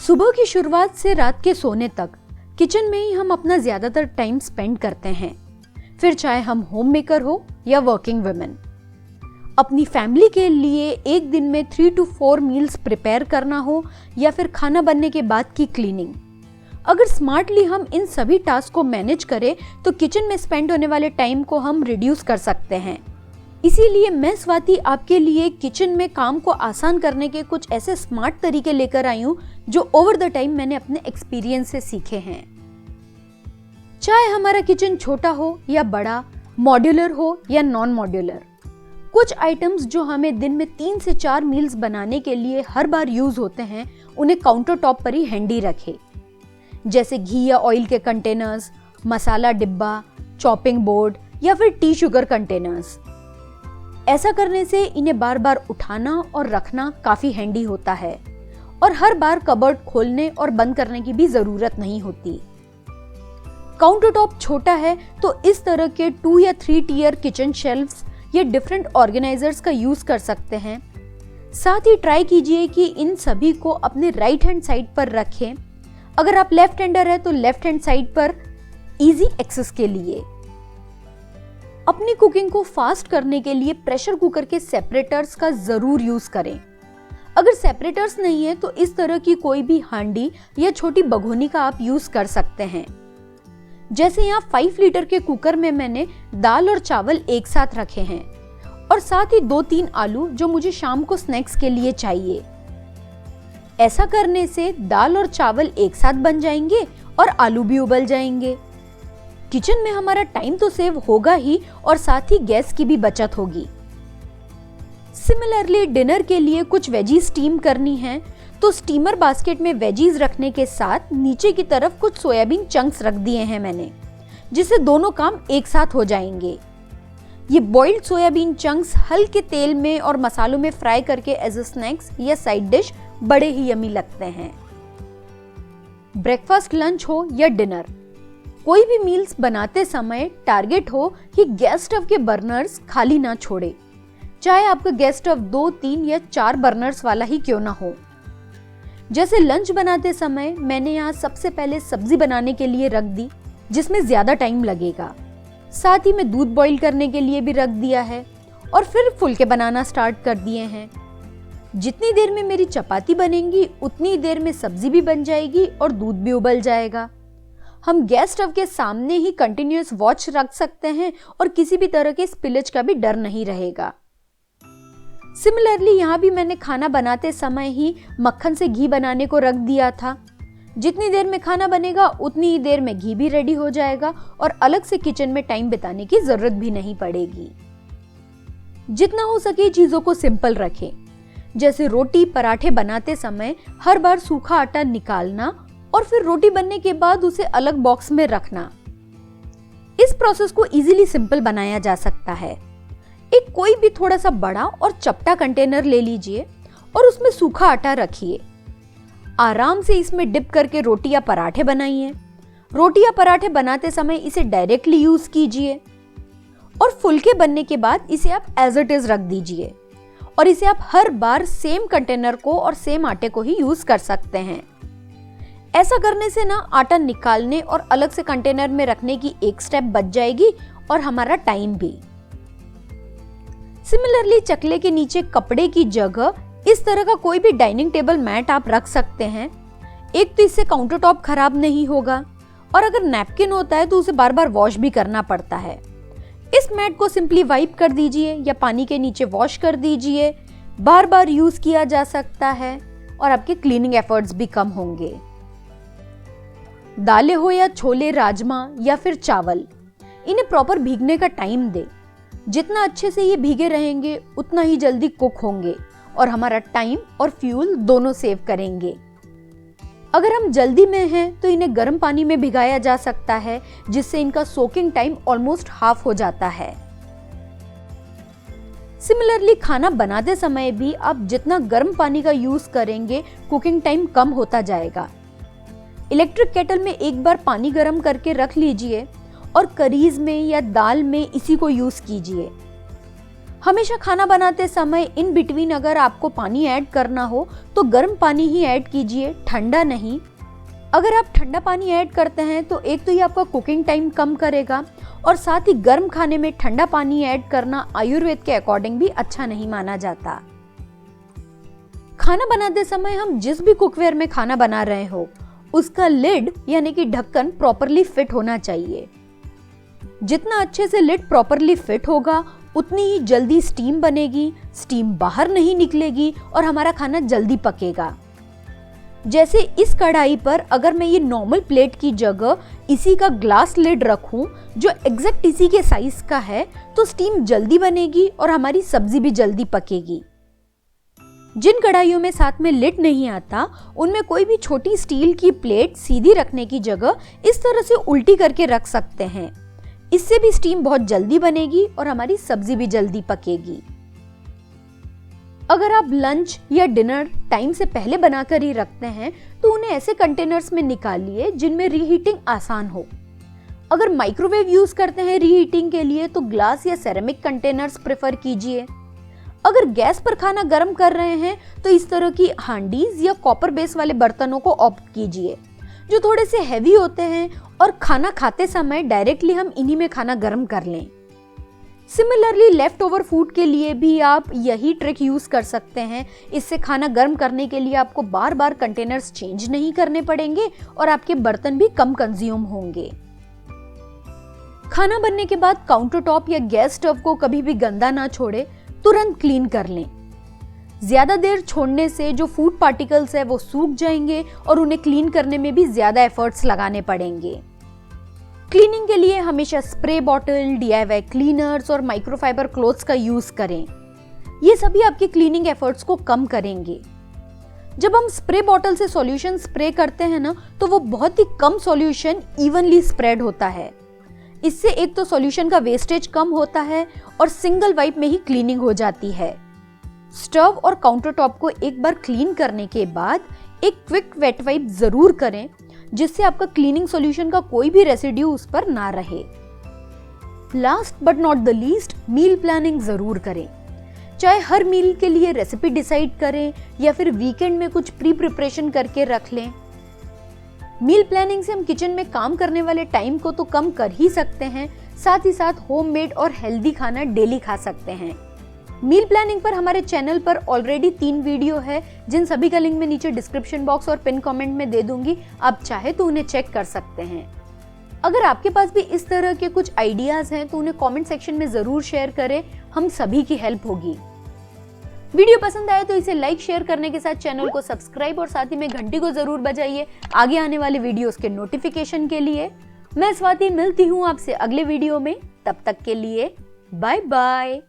सुबह की शुरुआत से रात के सोने तक किचन में ही हम अपना ज्यादातर टाइम स्पेंड करते हैं, फिर चाहे हम होम मेकर हो या वर्किंग वुमेन। अपनी फैमिली के लिए एक दिन में 3 to 4 मील्स प्रिपेयर करना हो या फिर खाना बनने के बाद की क्लीनिंग, अगर स्मार्टली हम इन सभी टास्क को मैनेज करें तो किचन में स्पेंड होने वाले टाइम को हम रिड्यूस कर सकते हैं। इसीलिए मैं स्वाति आपके लिए किचन में काम को आसान करने के कुछ ऐसे स्मार्ट तरीके लेकर आई हूँ जो ओवर द टाइम मैंने अपने एक्सपीरियंस से सीखे हैं। चाहे हमारा किचन छोटा हो या बड़ा, मॉड्यूलर हो या नॉन मॉड्यूलर, कुछ आइटम्स जो हमें दिन में 3 से 4 मील्स बनाने के लिए हर बार यूज होते हैं, उन्हें काउंटर टॉप पर ही हैंडी रखें। जैसे घी या ऑयल के कंटेनर्स, मसाला डिब्बा, चॉपिंग बोर्ड या फिर टी शुगर कंटेनर्स। ऐसा करने से इन्हें बार बार उठाना और रखना काफी हैंडी होता है और हर बार कबर्ड खोलने और बंद करने की भी जरूरत नहीं होती। काउंटर टॉप छोटा है तो इस तरह के 2 या 3 टियर किचन शेल्फ्स या डिफरेंट ऑर्गेनाइजर्स का यूज कर सकते हैं। साथ ही ट्राई कीजिए कि इन सभी को अपने राइट हैंड साइड पर रखें। अगर आप लेफ्ट हैंडर है तो लेफ्ट हैंड साइड पर इजी एक्सेस के लिए। अपनी कुकिंग को फास्ट करने के लिए प्रेशर कुकर के सेपरेटर्स का जरूर यूज करें। अगर सेपरेटर्स नहीं है तो इस तरह की कोई भी हांडी या छोटी भगोनी का आप यूज कर सकते हैं। जैसे यहाँ 5 लीटर के कुकर में मैंने दाल और चावल एक साथ रखे हैं और साथ ही 2-3 आलू जो मुझे शाम को स्नैक्स के लिए चाहिए। ऐसा करने से दाल और चावल एक साथ बन जाएंगे और आलू भी उबल जाएंगे। किचन में हमारा टाइम तो सेव होगा ही और साथ ही गैस की भी बचत होगी। सिमिलरली डिनर के लिए कुछ वेजीज स्टीम करनी है तो स्टीमर बास्केट में वेजीज रखने के साथ नीचे की तरफ कुछ सोयाबीन चंक्स रख दिए हैं मैंने, जिससे दोनों काम एक साथ हो जाएंगे। ये बॉइल्ड सोयाबीन चंक्स हल्के तेल में और मसालों में फ्राई करके एज अ स्नैक्स या साइड डिश बड़े ही यमी लगते हैं। ब्रेकफास्ट, लंच हो या डिनर, कोई भी मील्स बनाते समय टारगेट हो कि गैस स्टव के बर्नर्स खाली ना छोड़े, चाहे आपका गैस स्टव 2, 3 या 4 बर्नर्स वाला ही क्यों ना हो। जैसे लंच बनाते समय मैंने यहाँ सबसे पहले सब्जी बनाने के लिए रख दी, जिसमें ज्यादा टाइम लगेगा। साथ ही मैं दूध बॉईल करने के लिए भी रख दिया है और फिर फुलके बनाना स्टार्ट कर दिए हैं। जितनी देर में मेरी चपाती बनेंगी उतनी देर में सब्जी भी बन जाएगी और दूध भी उबल जाएगा। हम गैस स्टव के सामने ही कंटिन्यूअस वॉच रख सकते हैं और किसी भी तरह के स्पिलेज का भी डर नहीं रहेगा। सिमिलरली यहाँ भी मैंने खाना बनाते समय ही मक्खन से घी बनाने को रख दिया था। जितनी देर में खाना बनेगा उतनी ही देर में घी भी रेडी हो जाएगा और अलग से किचन में टाइम बिताने की जरूरत भी नहीं पड़ेगी। जितना हो सके चीजों को सिंपल रखें। जैसे रोटी, पराठे बनाते समय हर बार सूखा आटा निकालना और फिर रोटी बनने के बाद उसे अलग बॉक्स में रखना। इस प्रोसेस को इजीली सिंपल बनाया जा सकता है। एक कोई भी थोड़ा सा बड़ा और चपटा कंटेनर ले लीजिए और उसमें सूखा आटा रखिए। आराम से इसमें डिप करके रोटी या पराठे बनाइए। रोटी या पराठे बनाते समय इसे डायरेक्टली यूज कीजिए और फुलके बनने के बाद इसे आप एज इट इज रख दीजिए और इसे आप हर बार सेम कंटेनर को और सेम आटे को ही यूज कर सकते हैं। ऐसा करने से ना आटा निकालने और अलग से कंटेनर में रखने की एक स्टेप बच जाएगी और हमारा टाइम भी। सिमिलरली चकले के नीचे कपड़े की जगह इस तरह का कोई भी डाइनिंग टेबल मैट आप रख सकते हैं। एक तो इससे काउंटर टॉप खराब नहीं होगा और अगर नैपकिन होता है तो उसे बार बार वॉश भी करना पड़ता है। इस मैट को सिंपली वाइप कर दीजिए या पानी के नीचे वॉश कर दीजिए। बार बार यूज किया जा सकता है और आपके क्लीनिंग एफर्ट्स भी कम होंगे। दालें हो या छोले, राजमा या फिर चावल, इन्हें प्रॉपर भीगने का टाइम दे। जितना अच्छे से ये भीगे रहेंगे उतना ही जल्दी कुक होंगे और हमारा टाइम और फ्यूल दोनों सेव करेंगे। अगर हम जल्दी में हैं तो इन्हें गर्म पानी में भिगाया जा सकता है, जिससे इनका सोकिंग टाइम ऑलमोस्ट हाफ हो जाता है। सिमिलरली खाना बनाते समय भी आप जितना गर्म पानी का यूज करेंगे कुकिंग टाइम कम होता जाएगा। इलेक्ट्रिक केटल में एक बार पानी गर्म करके रख लीजिए और करीज में या दाल में इसी को यूज कीजिए। हमेशा खाना बनाते समय इन बिटवीन अगर आपको पानी ऐड करना हो तो गर्म पानी ही ऐड कीजिए, ठंडा नहीं। अगर आप ठंडा पानी ऐड करते हैं तो एक तो ये आपका कुकिंग टाइम कम करेगा और साथ ही गर्म खाने में ठंडा पानी ऐड करना आयुर्वेद के अकॉर्डिंग भी अच्छा नहीं माना जाता। खाना बनाते समय हम जिस भी कुकवेयर में खाना बना रहे हो उसका लिड यानी कि ढक्कन प्रॉपरली फिट होना चाहिए। जितना अच्छे से लिड प्रॉपरली फिट होगा उतनी ही जल्दी स्टीम बनेगी, स्टीम बाहर नहीं निकलेगी और हमारा खाना जल्दी पकेगा। जैसे इस कढ़ाई पर अगर मैं ये नॉर्मल प्लेट की जगह इसी का ग्लास लिड रखूं जो एग्जैक्ट इसी के साइज का है तो स्टीम जल्दी बनेगी और हमारी सब्जी भी जल्दी पकेगी। जिन कढ़ाइयों में साथ में लिड नहीं आता उनमें कोई भी छोटी स्टील की प्लेट सीधी रखने की जगह इस तरह से उल्टी करके रख सकते हैं। इससे भी स्टीम बहुत जल्दी बनेगी और हमारी सब्जी भी जल्दी पकेगी। अगर आप लंच या डिनर टाइम से पहले बनाकर ही रखते हैं तो उन्हें ऐसे कंटेनर्स में निकालिए जिनमें रीहीटिंग आसान हो। अगर माइक्रोवेव यूज करते हैं रीहीटिंग के लिए तो ग्लास या सेरेमिक कंटेनर्स प्रेफर कीजिए। अगर गैस पर खाना गर्म कर रहे हैं तो इस तरह की हांडीज या कॉपर बेस वाले बर्तनों को ऑप्ट कीजिए जो थोड़े से हैवी होते हैं और खाना खाते समय डायरेक्टली हम इन्हीं में खाना गर्म कर लें। सिमिलरली लेफ्ट ओवर फूड के लिए भी आप यही ट्रिक यूज कर सकते हैं। इससे खाना गर्म करने के लिए आपको बार बार कंटेनर्स चेंज नहीं करने पड़ेंगे और आपके बर्तन भी कम कंज्यूम होंगे। खाना बनने के बाद काउंटर टॉप या गैस स्टोव को कभी भी गंदा ना छोड़े, तुरंत क्लीन कर लें। ज्यादा देर छोड़ने से जो फूड पार्टिकल्स है वो सूख जाएंगे और उन्हें क्लीन करने में भी ज्यादा एफर्ट्स लगाने पड़ेंगे। क्लीनिंग के लिए हमेशा स्प्रे बॉटल, DIY क्लीनर्स और माइक्रोफाइबर क्लॉथ्स का यूज करें। ये सभी आपके क्लीनिंग एफर्ट्स को कम करेंगे। जब हम स्प्रे बॉटल से सॉल्यूशन स्प्रे करते हैं ना तो वो बहुत ही कम सॉल्यूशन इवनली स्प्रेड होता है। इससे एक तो सॉल्यूशन का वेस्टेज कम होता है और सिंगल वाइप में ही क्लीनिंग हो जाती है। स्टव और काउंटर टॉप को एक बार क्लीन करने के बाद एक क्विक वेट वाइप जरूर करें जिससे आपका क्लीनिंग सॉल्यूशन का कोई भी रेसिड्यू उस पर ना रहे। Last but not the least, meal planning जरूर करें। चाहे हर मील के लिए रेसिपी डिसाइड करें या फिर वीकेंड में कुछ प्री प्रिपरेशन करके रख लें। मील प्लानिंग से हम किचन में काम करने वाले टाइम को तो कम कर ही सकते हैं, साथ ही साथ होममेड और हेल्दी खाना डेली खा सकते हैं। मील प्लानिंग पर हमारे चैनल पर ऑलरेडी 3 वीडियो है जिन सभी का लिंक मैं नीचे डिस्क्रिप्शन बॉक्स और पिन कमेंट में दे दूंगी। आप चाहे तो उन्हें चेक कर सकते हैं। अगर आपके पास भी इस तरह के कुछ आइडियाज हैं तो उन्हें कमेंट सेक्शन में जरूर शेयर करें, हम सभी की हेल्प होगी। वीडियो पसंद आए तो इसे लाइक शेयर करने के साथ चैनल को सब्सक्राइब और साथ ही में घंटी को जरूर बजाइए आगे आने वाले वीडियोस के नोटिफिकेशन के लिए। मैं स्वाति मिलती हूँ आपसे अगले वीडियो में, तब तक के लिए बाय बाय।